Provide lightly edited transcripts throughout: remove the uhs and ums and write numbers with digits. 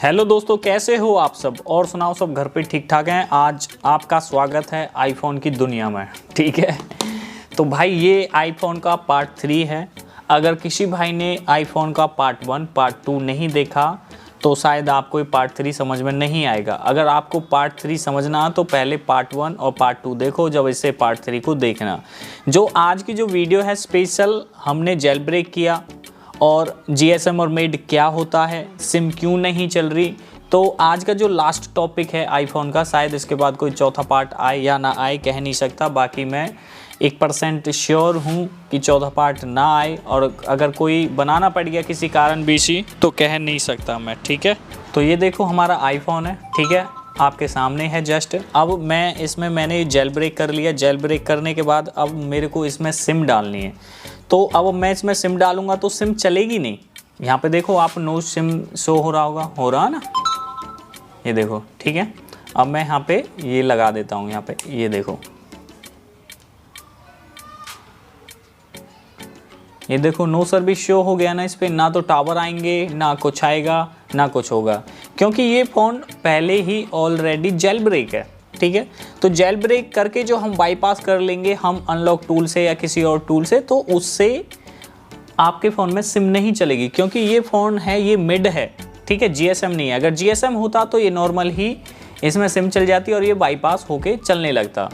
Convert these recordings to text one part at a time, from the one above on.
Hello दोस्तों, कैसे हो आप सब? और सुनाओ, सब घर पे ठीक ठाक हैं? आज आपका स्वागत है आईफोन की दुनिया में। ठीक है, तो भाई ये आईफोन का पार्ट 3 है। अगर किसी भाई ने आईफोन का पार्ट 1 पार्ट 2 नहीं देखा तो शायद आपको ये पार्ट 3 समझ में नहीं आएगा। अगर आपको पार्ट 3 समझना तो पहले पार्ट 1 और पार्ट 2 देखो, जब इसे पार्ट 3 को देखना। जो आज की जो वीडियो है स्पेशल, हमने जेल ब्रेक किया और GSM और मेड क्या होता है, सिम क्यों नहीं चल रही। तो आज का जो लास्ट टॉपिक है आईफोन का, शायद इसके बाद कोई चौथा पार्ट आए या ना आए, कह नहीं सकता। बाकी मैं 1% श्योर हूँ कि चौथा पार्ट ना आए, और अगर कोई बनाना पड़ गया किसी कारण बीसी तो कह नहीं सकता मैं। ठीक है, तो ये देखो हमारा आईफोन है। ठीक है, आपके सामने है जस्ट। अब मैंने जेल ब्रेक कर लिया। जेल ब्रेक करने के बाद अब मेरे को इसमें सिम डालनी है। तो अब मैं इसमें सिम डालूंगा तो सिम चलेगी नहीं। यहाँ पे देखो, आप नो सिम शो हो रहा होगा, हो रहा है ना, ये देखो। ठीक है, अब मैं यहाँ पे ये लगा देता हूँ। यहाँ पे ये देखो, ये देखो नो सर्विस शो हो गया ना इस पे। ना तो टावर आएंगे, ना कुछ आएगा, ना कुछ होगा, क्योंकि ये फ़ोन पहले ही ऑलरेडी जेल ब्रेक है। ठीक है, तो जेल ब्रेक करके जो हम बाईपास कर लेंगे हम अनलॉक टूल से या किसी और टूल से, तो उससे आपके फ़ोन में सिम नहीं चलेगी, क्योंकि ये फ़ोन है, ये मिड है। ठीक है, GSM नहीं है। अगर GSM होता तो ये नॉर्मल ही इसमें सिम चल जाती और ये बाईपास होके चलने लगता।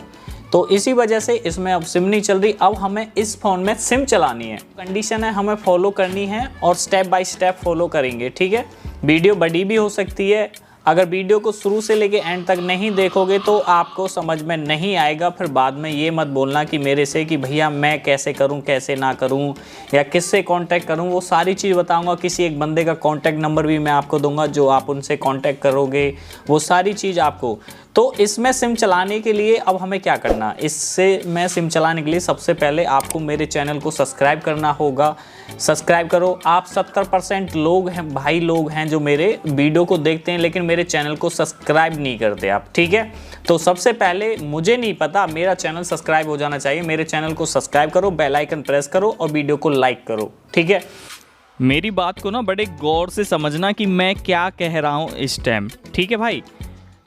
तो इसी वजह से इसमें अब सिम नहीं चल रही। अब हमें इस फ़ोन में सिम चलानी है। कंडीशन है, हमें फॉलो करनी है और स्टेप बाय स्टेप फॉलो करेंगे। ठीक है, वीडियो बड़ी भी हो सकती है। अगर वीडियो को शुरू से लेके एंड तक नहीं देखोगे तो आपको समझ में नहीं आएगा। फिर बाद में ये मत बोलना कि मेरे से कि भैया मैं कैसे करूं, कैसे ना करूं, या किससे कांटेक्ट करूं। वो सारी चीज़ बताऊंगा। किसी एक बंदे का कांटेक्ट नंबर भी मैं आपको दूंगा, जो आप उनसे कांटेक्ट करोगे, वो सारी चीज़ आपको। तो इसमें सिम चलाने के लिए अब हमें क्या करना, इससे मैं सिम चलाने के लिए सबसे पहले आपको मेरे चैनल को सब्सक्राइब करना होगा। सब्सक्राइब करो। आप 70% लोग हैं, भाई लोग हैं जो मेरे वीडियो को देखते हैं लेकिन मेरे चैनल को सब्सक्राइब नहीं करते आप। ठीक है, तो सबसे पहले, मुझे नहीं पता, मेरा चैनल सब्सक्राइब हो जाना चाहिए। मेरे चैनल को सब्सक्राइब करो, बेल आइकन प्रेस करो और वीडियो को लाइक करो। ठीक है, मेरी बात को ना बड़े गौर से समझना कि मैं क्या कह रहा हूँ इस टाइम। ठीक है भाई,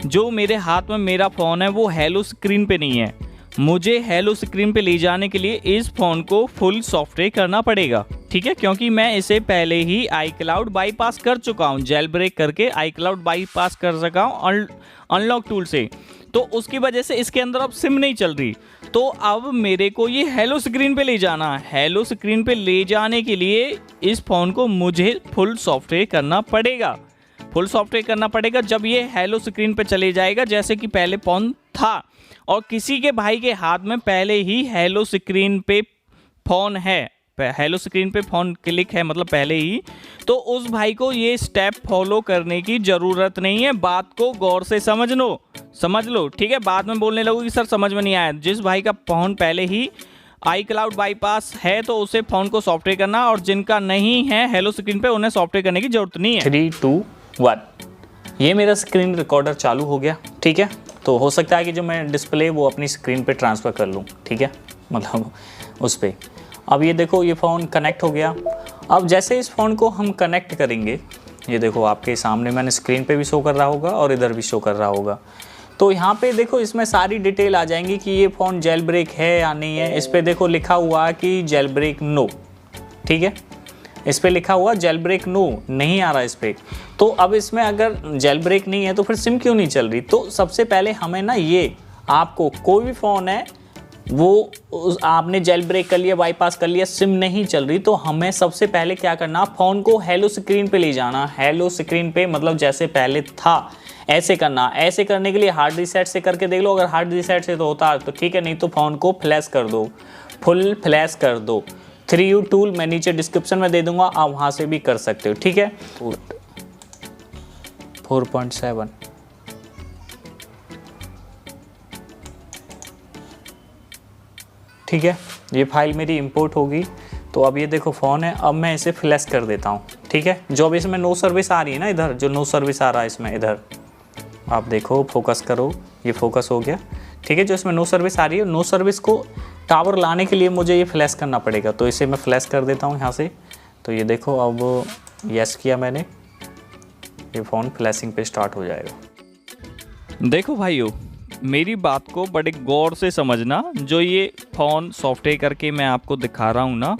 जो मेरे हाथ में मेरा फ़ोन है वो हेलो स्क्रीन पे नहीं है। मुझे हेलो स्क्रीन पे ले जाने के लिए इस फ़ोन को फुल सॉफ्टवेयर करना पड़ेगा। ठीक है, क्योंकि मैं इसे पहले ही iCloud बाईपास कर चुका हूँ। जेल ब्रेक करके iCloud बाईपास कर सका हूँ अनलॉक टूल से। तो उसकी वजह से इसके अंदर अब सिम नहीं चल रही। तो अब मेरे को ये हेलो स्क्रीन पे ले जाना है। हेलो स्क्रीन पे ले जाने के लिए इस फ़ोन को मुझे फुल सॉफ्टवेयर करना पड़ेगा। फुल सॉफ्टवेयर करना पड़ेगा। जब ये हेलो स्क्रीन पे चले जाएगा, जैसे कि पहले फ़ोन था और किसी के भाई के हाथ में पहले ही हेलो स्क्रीन पे फ़ोन है, हेलो स्क्रीन पे फ़ोन क्लिक है, मतलब पहले ही, तो उस भाई को ये स्टेप फॉलो करने की ज़रूरत नहीं है। बात को गौर से समझ लो। ठीक है, बाद में बोलने लगो कि सर समझ में नहीं आया। जिस भाई का फ़ोन पहले ही iCloud बाईपास है तो उसे फ़ोन को सॉफ्टवेयर करना, और जिनका नहीं है हेलो स्क्रीन पे उन्हें सॉफ्टवेयर करने की ज़रूरत नहीं है। 3, 2, 1, ये मेरा स्क्रीन रिकॉर्डर चालू हो गया। ठीक है, तो हो सकता है कि जो मैं डिस्प्ले वो अपनी स्क्रीन पे ट्रांसफ़र कर लूँ। ठीक है, मतलब उस पर। अब ये देखो, ये फ़ोन कनेक्ट हो गया। अब जैसे इस फ़ोन को हम कनेक्ट करेंगे, ये देखो आपके सामने मैंने स्क्रीन पे भी शो कर रहा होगा और इधर भी शो कर रहा होगा। तो यहाँ पे देखो, इसमें सारी डिटेल आ जाएंगी कि ये फ़ोन जेल ब्रेक है या नहीं है। इस पर देखो लिखा हुआ कि जेल ब्रेक नो। ठीक है, इस पे लिखा हुआ जेल ब्रेक नो, नहीं आ रहा इस पर। तो अब इसमें अगर जेल ब्रेक नहीं है तो फिर सिम क्यों नहीं चल रही? तो सबसे पहले हमें ना, ये आपको कोई भी फ़ोन है वो आपने जेल ब्रेक कर लिया, बाईपास कर लिया, सिम नहीं चल रही, तो हमें सबसे पहले क्या करना, फ़ोन को हेलो स्क्रीन पे ले जाना। हेलो स्क्रीन पे मतलब जैसे पहले था ऐसे करना। ऐसे करने के लिए हार्ड रीसेट से करके देख लो। अगर हार्ड रीसेट से तो होता तो ठीक है, नहीं तो फ़ोन को फ्लैश कर दो, फुल फ्लैश कर दो। 3U टूल मैं नीचे डिस्क्रिप्शन में दे दूंगा, आप वहाँ से भी कर सकते हो। ठीक है, 4.7, ठीक है, ये फाइल मेरी इंपोर्ट होगी। तो अब ये देखो फ़ोन है, अब मैं इसे फ्लैश कर देता हूँ। ठीक है, जो अब इसमें नो सर्विस आ रही है ना, इधर जो नो सर्विस आ रहा है इसमें, इधर आप देखो, फोकस करो, ये फोकस हो गया। ठीक है, जो इसमें नो सर्विस आ रही है, नो सर्विस को टावर लाने के लिए मुझे ये फ्लैश करना पड़ेगा। तो इसे मैं फ्लैश कर देता हूँ यहाँ से। तो ये देखो, अब यस किया मैंने। ये फ़ोन फ्लैशिंग पे स्टार्ट हो जाएगा। देखो भाइयों, मेरी बात को बड़े गौर से समझना। जो ये फ़ोन सॉफ्टवेयर करके मैं आपको दिखा रहा हूँ ना,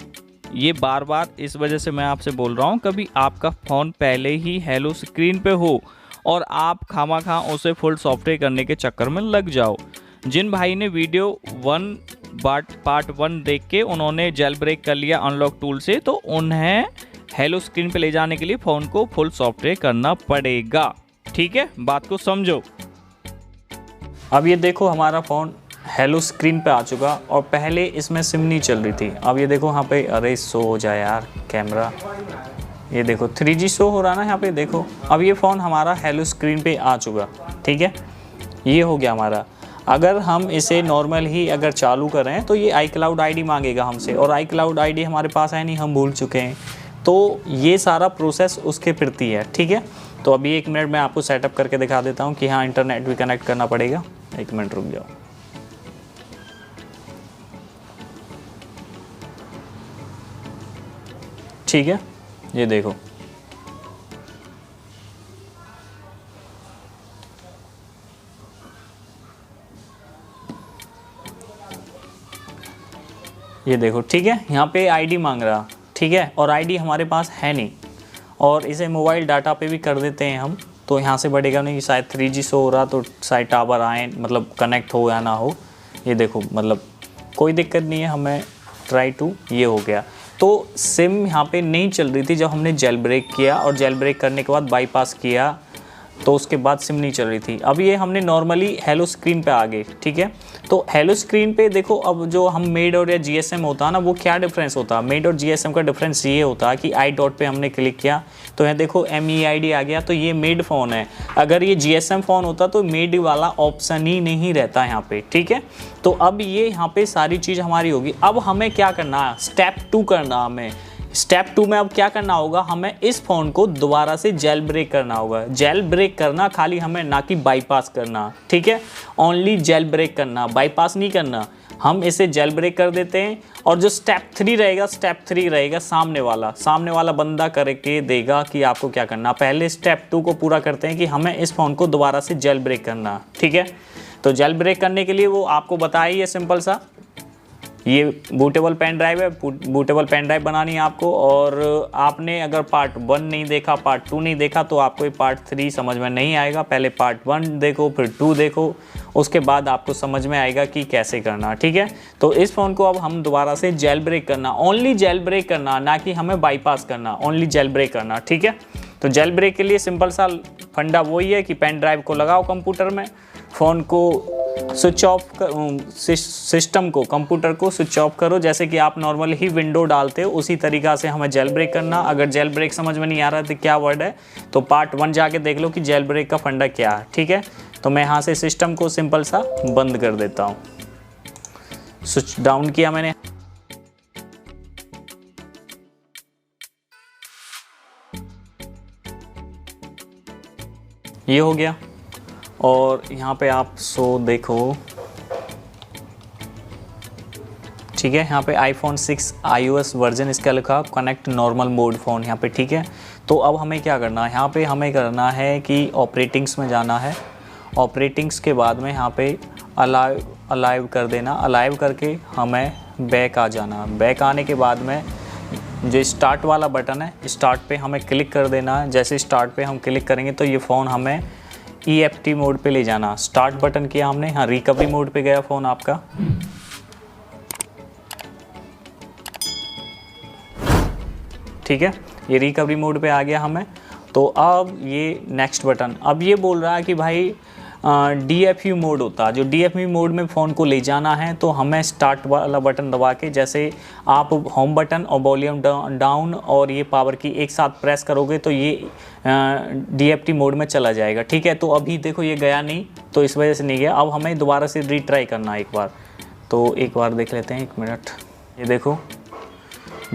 ये बार बार इस वजह से मैं आपसे बोल रहा हूँ, कभी आपका फ़ोन पहले ही हेलो स्क्रीन पे हो और आप खामा उसे फुल सॉफ्टवेयर करने के चक्कर में लग जाओ। जिन भाई ने वीडियो पार्ट 1 देख के उन्होंने जेल ब्रेक कर लिया अनलॉक टूल से, तो उन्हें हेलो स्क्रीन पे ले जाने के लिए फ़ोन को फुल सॉफ्टवेयर करना पड़ेगा। ठीक है, बात को समझो। अब ये देखो हमारा फ़ोन हेलो स्क्रीन पे आ चुका और पहले इसमें सिम नहीं चल रही थी। अब ये देखो यहाँ पे, अरे शो हो जाए यार कैमरा, ये देखो 3G शो हो रहा ना यहाँ पे, देखो अब ये फ़ोन हमारा हेलो स्क्रीन पे आ चुका। ठीक है, ये हो गया हमारा। अगर हम इसे नॉर्मल ही अगर चालू करें तो ये iCloud ID मांगेगा हमसे, और iCloud ID हमारे पास है नहीं, हम भूल चुके हैं। तो ये सारा प्रोसेस उसके प्रति है। ठीक है, तो अभी 1 मिनट में आपको सेटअप करके दिखा देता हूँ कि हाँ इंटरनेट भी कनेक्ट करना पड़ेगा। 1 मिनट रुक जाओ। ठीक है, ये देखो ये देखो। ठीक है, यहाँ पे आईडी मांग रहा। ठीक है, और आईडी हमारे पास है नहीं, और इसे मोबाइल डाटा पे भी कर देते हैं हम, तो यहाँ से बढ़ेगा नहीं। शायद 3G शो हो रहा, तो शायद टावर आए, मतलब कनेक्ट हो या ना हो। ये देखो, मतलब कोई दिक्कत नहीं है, हमें ट्राई टू, ये हो गया। तो सिम यहाँ पे नहीं चल रही थी जब हमने जेल ब्रेक किया, और जेल ब्रेक करने के बाद बाईपास किया, तो उसके बाद सिम नहीं चल रही थी। अब ये हमने नॉर्मली हेलो स्क्रीन पे आ गए। ठीक है, तो हेलो स्क्रीन पे देखो, अब जो हम मेड और या GSM होता है ना, वो क्या डिफरेंस होता है? मेड और GSM का डिफरेंस ये होता है कि आई डॉट पे हमने क्लिक किया तो यहाँ देखो MEID आ गया, तो ये मेड फ़ोन है। अगर ये GSM फ़ोन होता तो मेड वाला ऑप्शन ही नहीं रहता यहाँ पे। ठीक है, तो अब ये यहाँ पे सारी चीज़ हमारी होगी। अब हमें क्या करना है, स्टेप 2 करना। हमें स्टेप 2 में अब क्या करना होगा, हमें इस फ़ोन को दोबारा से जेल ब्रेक करना होगा। जेल ब्रेक करना खाली हमें, ना कि बाईपास करना। ठीक है, ओनली जेल ब्रेक करना, बाईपास नहीं करना। हम इसे जेल ब्रेक कर देते हैं, और जो स्टेप 3 रहेगा, स्टेप 3 रहेगा सामने वाला बंदा करके देगा कि आपको क्या करना। पहले स्टेप 2 को पूरा करते हैं कि हमें इस फ़ोन को दोबारा से जेल ब्रेक करना। ठीक है, तो जेल ब्रेक करने के लिए वो आपको बताया ही है, सिंपल सा, ये बूटेबल पेन ड्राइव है। बूटेबल पेन ड्राइव बनानी है आपको, और आपने अगर पार्ट 1 नहीं देखा, पार्ट 2 नहीं देखा, तो आपको ये पार्ट 3 समझ में नहीं आएगा। पहले पार्ट 1 देखो, फिर 2 देखो, उसके बाद आपको समझ में आएगा कि कैसे करना। ठीक है, तो इस फ़ोन को अब हम दोबारा से जेल ब्रेक करना, ओनली जेल ब्रेक करना, ना कि हमें बाईपास करना, ओनली जेल ब्रेक करना। ठीक है, तो जेल ब्रेक के लिए सिंपल सा फंडा वही है कि पेन ड्राइव को लगाओ कंप्यूटर में, फ़ोन को स्विच ऑफ कर, सिस्टम को, कंप्यूटर को स्विच ऑफ करो, जैसे कि आप नॉर्मल ही विंडो डालते हो, उसी तरीक़ा से हमें जेल ब्रेक करना। अगर जेल ब्रेक समझ में नहीं आ रहा तो क्या वर्ड है, तो पार्ट 1 जाके देख लो कि जेल ब्रेक का फंडा क्या है। ठीक है, तो मैं यहाँ से सिस्टम को सिंपल सा बंद कर देता हूँ। स्विच डाउन किया मैंने, ये हो गया। और यहाँ पे आप देखो, ठीक है, यहाँ पे iPhone 6 iOS वर्जन इसका लिखा, कनेक्ट नॉर्मल मोड फ़ोन यहाँ पे। ठीक है, तो अब हमें क्या करना है, यहाँ पे हमें करना है कि ऑपरेटिंग्स में जाना है। ऑपरेटिंग्स के बाद में यहाँ पे अलाइव कर देना। अलाइव करके हमें बैक आ जाना। बैक आने के बाद में जो स्टार्ट वाला बटन है, स्टार्ट पे हमें क्लिक कर देना है। जैसे स्टार्ट पे हम क्लिक करेंगे तो ये फ़ोन हमें EFT मोड पे ले जाना। स्टार्ट बटन किया हमने, हाँ रिकवरी मोड पे गया फ़ोन आपका। ठीक है, ये रिकवरी मोड पे आ गया हमें। तो अब ये नेक्स्ट बटन, अब ये बोल रहा है कि भाई DFU मोड होता है। जो DFU मोड में फ़ोन को ले जाना है तो हमें स्टार्ट वाला बटन दबा के, जैसे आप होम बटन और वॉल्यूम डाउन और ये पावर की एक साथ प्रेस करोगे तो ये DFT मोड में चला जाएगा। ठीक है, तो अभी देखो ये गया नहीं, तो इस वजह से नहीं गया। अब हमें दोबारा से रीट्राई करना है एक बार, तो एक बार देख लेते हैं, 1 मिनट। ये देखो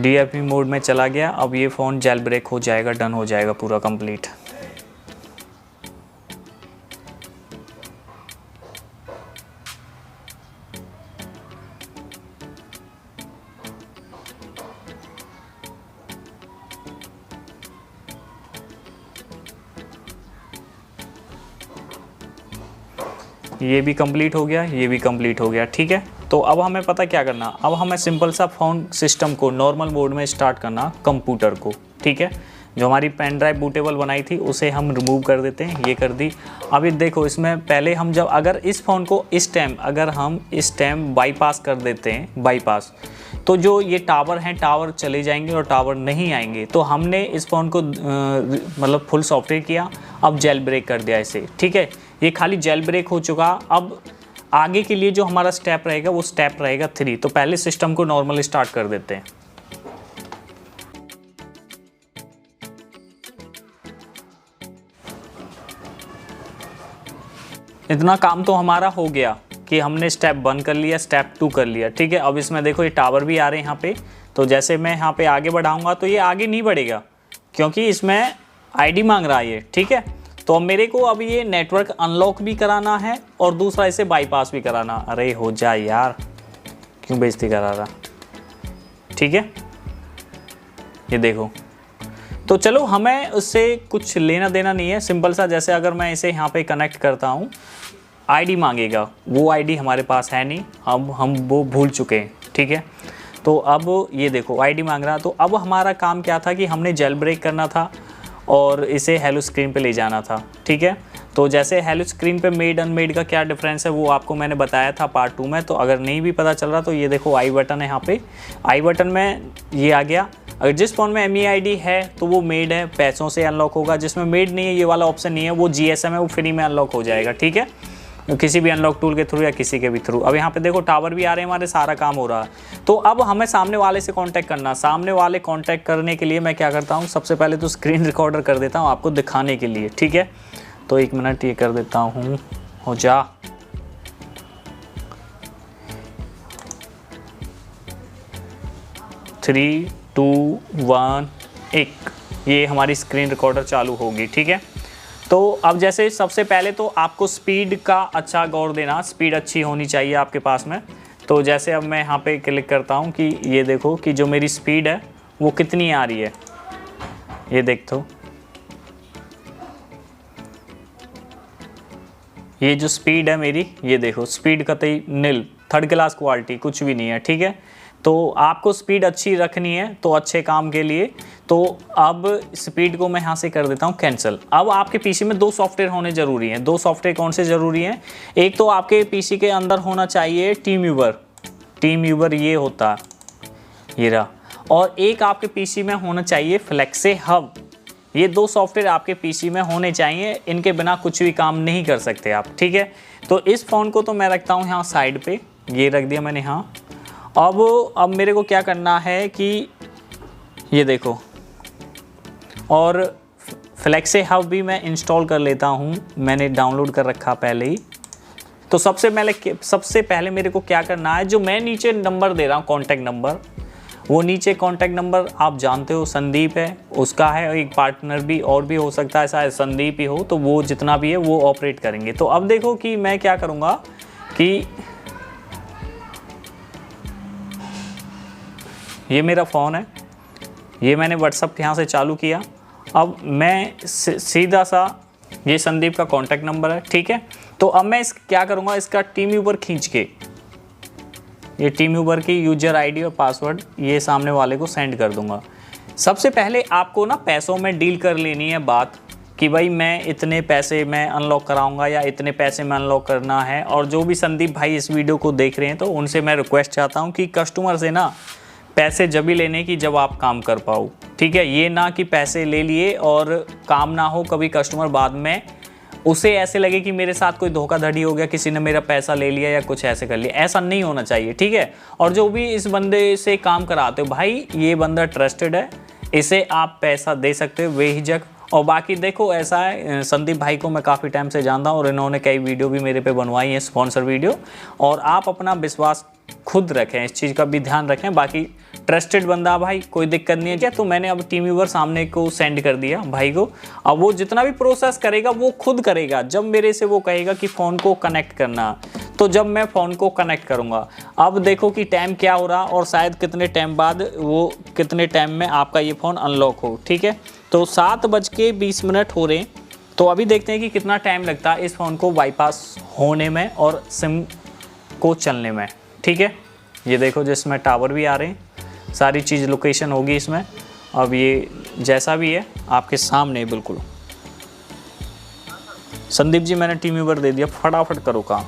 DFU मोड में चला गया। अब ये फ़ोन जेल ब्रेक हो जाएगा, डन हो जाएगा पूरा कंप्लीट। ये भी कंप्लीट हो गया, ये भी कंप्लीट हो गया, ठीक है। तो अब हमें पता क्या करना, अब हमें सिंपल सा फ़ोन सिस्टम को नॉर्मल मोड में स्टार्ट करना, कंप्यूटर को, ठीक है। जो हमारी पेन ड्राइव बूटेबल बनाई थी उसे हम रिमूव कर देते हैं, ये कर दी। अब ये देखो, इसमें पहले हम जब अगर इस फ़ोन को इस टाइम अगर हम इस टाइम बाईपास कर देते हैं, बाईपास, तो जो ये टावर हैं टावर चले जाएंगे और टावर नहीं आएंगे। तो हमने इस फ़ोन को मतलब फुल सॉफ्टवेयर किया, अब जेल ब्रेक कर दिया इसे, ठीक है। ये खाली जेल ब्रेक हो चुका। अब आगे के लिए जो हमारा स्टेप रहेगा वो स्टेप रहेगा 3। तो पहले सिस्टम को नॉर्मल स्टार्ट कर देते हैं। इतना काम तो हमारा हो गया कि हमने स्टेप 1 कर लिया, स्टेप 2 कर लिया, ठीक है। अब इसमें देखो ये टावर भी आ रहे हैं यहाँ पे। तो जैसे मैं यहाँ पे आगे बढ़ाऊंगा तो ये आगे नहीं बढ़ेगा क्योंकि इसमें आईडी मांग रहा है ये, ठीक है। तो अब मेरे को अब ये नेटवर्क अनलॉक भी कराना है और दूसरा इसे बाईपास भी कराना। अरे हो जा यार, क्यों बेइज्जती करा रहा, ठीक है। ये देखो, तो चलो हमें उससे कुछ लेना देना नहीं है। सिंपल सा, जैसे अगर मैं इसे यहाँ पे कनेक्ट करता हूँ, आईडी मांगेगा, वो आईडी हमारे पास है नहीं, अब हम वो भूल चुके हैं, ठीक है। तो अब ये देखो आईडी मांग रहा। तो अब हमारा काम क्या था कि हमने जेल ब्रेक करना था और इसे हेलो स्क्रीन पे ले जाना था, ठीक है। तो जैसे हेलो स्क्रीन पे मेड अनमेड का क्या डिफरेंस है वो आपको मैंने बताया था पार्ट 2 में। तो अगर नहीं भी पता चल रहा तो ये देखो आई बटन है, यहाँ पे आई बटन में ये आ गया। अगर जिस फ़ोन में MEID है तो वो मेड है, पैसों से अनलॉक होगा। जिसमें मेड नहीं है, ये वाला ऑप्शन नहीं है, वो GSM है, वो फ्री में अनलॉक हो जाएगा, ठीक है, किसी भी अनलॉक टूल के थ्रू या किसी के भी थ्रू। अब यहाँ पे देखो टावर भी आ रहे हैं हमारे, सारा काम हो रहा है। तो अब हमें सामने वाले से कांटेक्ट करना। सामने वाले कांटेक्ट करने के लिए मैं क्या करता हूँ, सबसे पहले तो स्क्रीन रिकॉर्डर कर देता हूँ आपको दिखाने के लिए, ठीक है। तो 1 मिनट ये कर देता हूँ, हो जा। थ्री, 2, 1, 1, ये हमारी स्क्रीन रिकॉर्डर चालू होगी, ठीक है। तो अब जैसे सबसे पहले तो आपको स्पीड का अच्छा गौर देना, स्पीड अच्छी होनी चाहिए आपके पास में। तो जैसे अब मैं यहाँ पे क्लिक करता हूँ कि ये देखो कि जो मेरी स्पीड है वो कितनी आ रही है, ये देखो। ये जो स्पीड है मेरी, ये देखो स्पीड कतई नील, 3rd क्लास क्वालिटी, कुछ भी नहीं है, ठीक है। तो आपको स्पीड अच्छी रखनी है तो अच्छे काम के लिए। तो अब स्पीड को मैं यहाँ से कर देता हूँ कैंसिल। अब आपके पीसी में 2 सॉफ्टवेयर होने ज़रूरी हैं। 2 सॉफ्टवेयर कौन से ज़रूरी हैं? एक तो आपके पीसी के अंदर होना चाहिए टीमव्यूवर, ये होता है, ये रहा। और एक आपके पीसी में होना चाहिए फ्लेक्सी हब। ये 2 सॉफ्टवेयर आपके पीसी में होने चाहिए, इनके बिना कुछ भी काम नहीं कर सकते आप, ठीक है। तो इस फ़ोन को तो मैं रखता हूँ यहाँ साइड पे, ये रख दिया मैंने यहाँ। अब मेरे को क्या करना है कि ये देखो, और फ्लेक्सी हब भी मैं इंस्टॉल कर लेता हूँ, मैंने डाउनलोड कर रखा पहले ही। तो सबसे पहले मेरे को क्या करना है, जो मैं नीचे नंबर दे रहा हूँ कॉन्टैक्ट नंबर, वो नीचे कॉन्टैक्ट नंबर आप जानते हो संदीप है, उसका है। और एक पार्टनर भी और भी हो सकता है, शायद संदीप ही हो, तो वो जितना भी है वो ऑपरेट करेंगे। तो अब देखो कि मैं क्या करूँगा कि ये मेरा फ़ोन है, ये मैंने व्हाट्सअप यहाँ से चालू किया। अब मैं सीधा सा, ये संदीप का कॉन्टैक्ट नंबर है, ठीक है। तो अब मैं क्या करूँगा, इसका टीमव्यूवर खींच के, ये टीमव्यूवर की यूजर आईडी और पासवर्ड ये सामने वाले को सेंड कर दूंगा। सबसे पहले आपको ना पैसों में डील कर लेनी है बात कि भाई मैं इतने पैसे मैं अनलॉक कराऊंगा या इतने पैसे में अनलॉक करना है। और जो भी संदीप भाई इस वीडियो को देख रहे हैं तो उनसे मैं रिक्वेस्ट चाहता हूँ कि कस्टमर से ना पैसे जब ही लेने की जब आप काम कर पाओ, ठीक है। ये ना कि पैसे ले लिए और काम ना हो, कभी कस्टमर बाद में उसे ऐसे लगे कि मेरे साथ कोई धोखाधड़ी हो गया, किसी ने मेरा पैसा ले लिया या कुछ ऐसे कर लिया। ऐसा नहीं होना चाहिए, ठीक है। और जो भी इस बंदे से काम कराते हो, भाई ये बंदा ट्रस्टेड है, इसे आप पैसा दे सकते हो बेहिचक। और बाकी देखो ऐसा है, संदीप भाई को मैं काफ़ी टाइम से जानता हूँ और इन्होंने कई वीडियो भी मेरे पे बनवाई है, स्पॉन्सर वीडियो। और आप अपना विश्वास खुद रखें, इस चीज़ का भी ध्यान रखें। बाकी ट्रस्टेड बंदा भाई, कोई दिक्कत नहीं है क्या। तो मैंने अब टीमव्यूवर सामने को सेंड कर दिया भाई को। अब वो जितना भी प्रोसेस करेगा वो खुद करेगा। जब मेरे से वो कहेगा कि फ़ोन को कनेक्ट करना, तो जब मैं फ़ोन को कनेक्ट करूँगा, अब देखो कि टाइम क्या हो रहा और शायद कितने टाइम बाद वो कितने टाइम में आपका ये फ़ोन अनलॉक हो, ठीक है। तो 7:20 हो रहे हैं तो अभी देखते हैं कि कितना टाइम लगता है इस फ़ोन को बाईपास होने में और सिम को चलने में। ठीक है, ये देखो जिसमें टावर भी आ रहे हैं, सारी चीज़ लोकेशन होगी इसमें। अब ये जैसा भी है आपके सामने बिल्कुल। संदीप जी मैंने टीम व्यूवर दे दिया, फटाफट करो काम।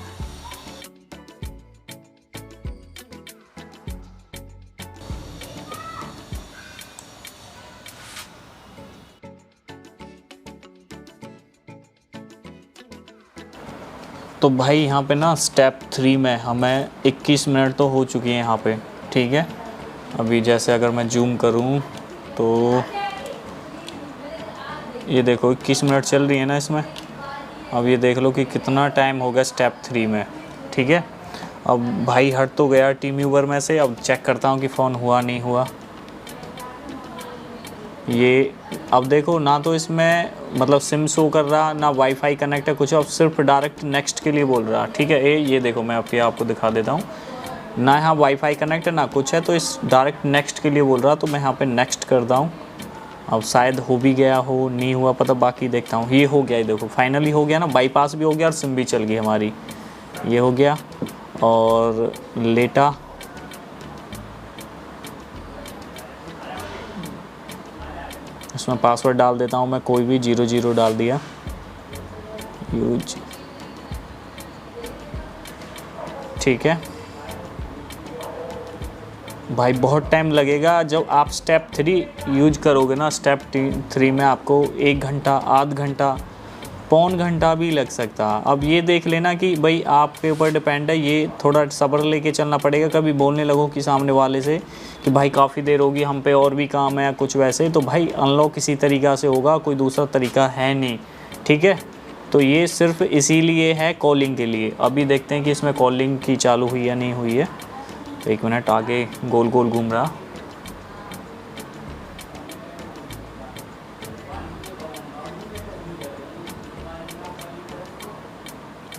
तो भाई यहाँ पे ना स्टेप 3 में हमें 21 मिनट तो हो चुकी हैं यहाँ पे। ठीक है, अभी जैसे अगर मैं जूम करूँ तो ये देखो 21 मिनट चल रही है ना इसमें। अब ये देख लो कि कितना टाइम हो गया स्टेप 3 में। ठीक है, अब भाई हट तो गया टीम व्यूवर में से। अब चेक करता हूँ कि फ़ोन हुआ नहीं हुआ। ये अब देखो ना तो इसमें मतलब सिम शो कर रहा, ना वाईफाई कनेक्ट है कुछ, अब सिर्फ डायरेक्ट नेक्स्ट के लिए बोल रहा। ठीक है, ये देखो मैं आपको दिखा देता हूँ, ना यहाँ वाईफाई कनेक्ट है ना कुछ है, तो इस डायरेक्ट नेक्स्ट के लिए बोल रहा। तो मैं यहाँ पे नेक्स्ट करता हूँ। अब शायद हो भी गया हो, नहीं हुआ पता, बाकी देखता हूँ। ये हो गया, ये देखो फाइनली हो गया ना, बाईपास भी हो गया और सिम भी चल गई हमारी। ये हो गया और लेटा इसमें पासवर्ड डाल देता हूँ मैं, कोई भी 00 डाल दिया। यूज ठीक है भाई, बहुत टाइम लगेगा जब आप स्टेप 3 यूज करोगे ना। स्टेप 3 में आपको 1 घंटा, आध घंटा, पौन घंटा भी लग सकता। अब ये देख लेना कि भाई आपके ऊपर डिपेंड है, ये थोड़ा सब्र लेके चलना पड़ेगा। कभी बोलने लगो कि सामने वाले से कि भाई काफ़ी देर होगी, हम पे और भी काम है कुछ वैसे, तो भाई अनलॉक किसी तरीक़ा से होगा, कोई दूसरा तरीका है नहीं। ठीक है, तो ये सिर्फ इसीलिए है कॉलिंग के लिए। अभी देखते हैं कि इसमें कॉलिंग की चालू हुई या नहीं हुई है। तो 1 मिनट, आगे गोल गोल घूम रहा।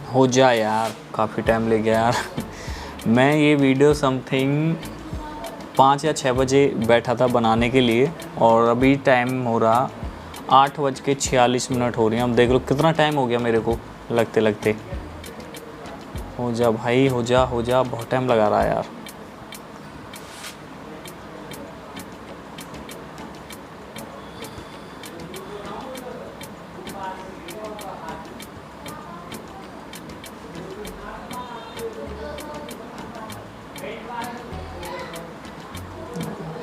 हो जाए यार, काफ़ी टाइम ले गया यार। मैं ये वीडियो समथिंग 5 या 6 बजे बैठा था बनाने के लिए, और अभी टाइम हो रहा 8:46 हो रही हैं। अब देख लो कितना टाइम हो गया मेरे को लगते लगते। हो जा भाई, हो जा हो जा, बहुत टाइम लगा रहा है यार।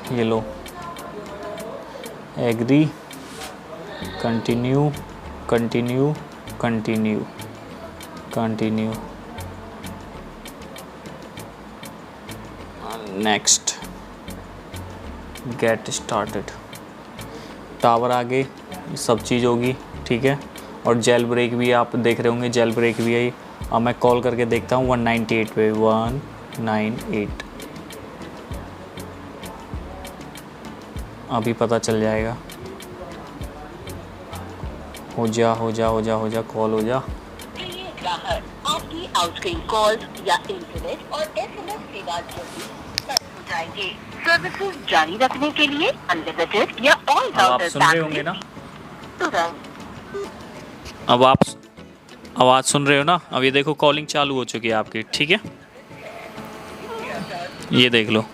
ये लो, agree, continue continue continue continue, next, get started. Tower आगे सब चीज़ होगी। ठीक है, और जेल ब्रेक भी आप देख रहे होंगे, जेल ब्रेक भी है। अब मैं कॉल करके देखता हूँ 198 पे, 198 अभी पता चल जाएगा। हो जा हो जा हो जा हो जा, कॉल हो जा। आपकी आउटगोइंग कॉल या इंटरनेट और SMS सेवा बंद हो जाएंगे। सर्विसेज जारी रखने के लिए अनलिमिटेड या ऑल आप सुन रहे होंगे ना, अब आप आवाज़ सुन रहे हो ना। अब ये देखो कॉलिंग चालू हो चुकी है आपकी। ठीक है, ये देख लो।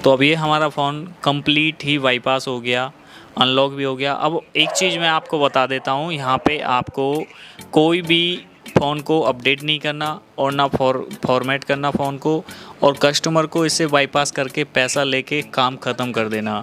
तो अब ये हमारा फ़ोन कंप्लीट ही बाईपास हो गया, अनलॉक भी हो गया। अब एक चीज़ मैं आपको बता देता हूँ, यहाँ पे आपको कोई भी फ़ोन को अपडेट नहीं करना और ना फॉर्मेट करना फ़ोन को, और कस्टमर को इसे बाईपास करके पैसा लेके काम ख़त्म कर देना।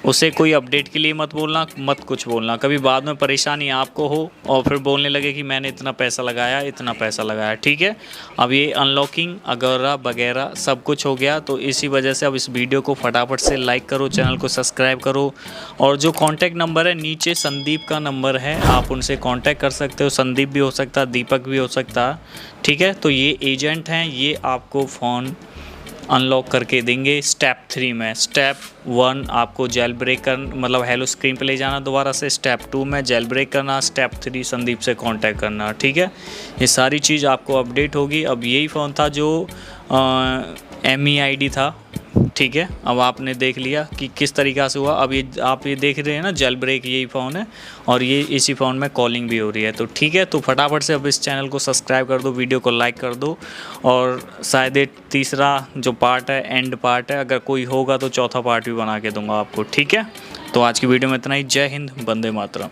उसे कोई अपडेट के लिए मत बोलना, मत कुछ बोलना। कभी बाद में परेशानी आपको हो और फिर बोलने लगे कि मैंने इतना पैसा लगाया, इतना पैसा लगाया। ठीक है, अब ये अनलॉकिंग वगैरह वगैरह सब कुछ हो गया। तो इसी वजह से अब इस वीडियो को फटाफट से लाइक करो, चैनल को सब्सक्राइब करो, और जो कॉन्टैक्ट नंबर है नीचे संदीप का नंबर है, आप उनसे कॉन्टैक्ट कर सकते हो। संदीप भी हो सकता, दीपक भी हो सकता। ठीक है, तो ये एजेंट हैं, ये आपको फ़ोन अनलॉक करके देंगे स्टेप 3 में। स्टेप 1 आपको जेल ब्रेक कर मतलब हेलो स्क्रीन पे ले जाना दोबारा से। स्टेप 2 में जेल ब्रेक करना। स्टेप 3 संदीप से कांटेक्ट करना। ठीक है, ये सारी चीज़ आपको अपडेट होगी। अब यही फ़ोन था जो MEID था, ठीक है, अब आपने देख लिया कि किस तरीक़ा से हुआ। अब ये आप ये देख रहे हैं ना, जेल ब्रेक यही फ़ोन है और ये इसी फ़ोन में कॉलिंग भी हो रही है। तो ठीक है, तो फटाफट से अब इस चैनल को सब्सक्राइब कर दो, वीडियो को लाइक कर दो, और शायद ये तीसरा जो पार्ट है, एंड पार्ट है, अगर कोई होगा तो चौथा पार्ट भी बना के दूंगा आपको। ठीक है, तो आज की वीडियो में इतना ही। जय हिंद, वंदे मातरम।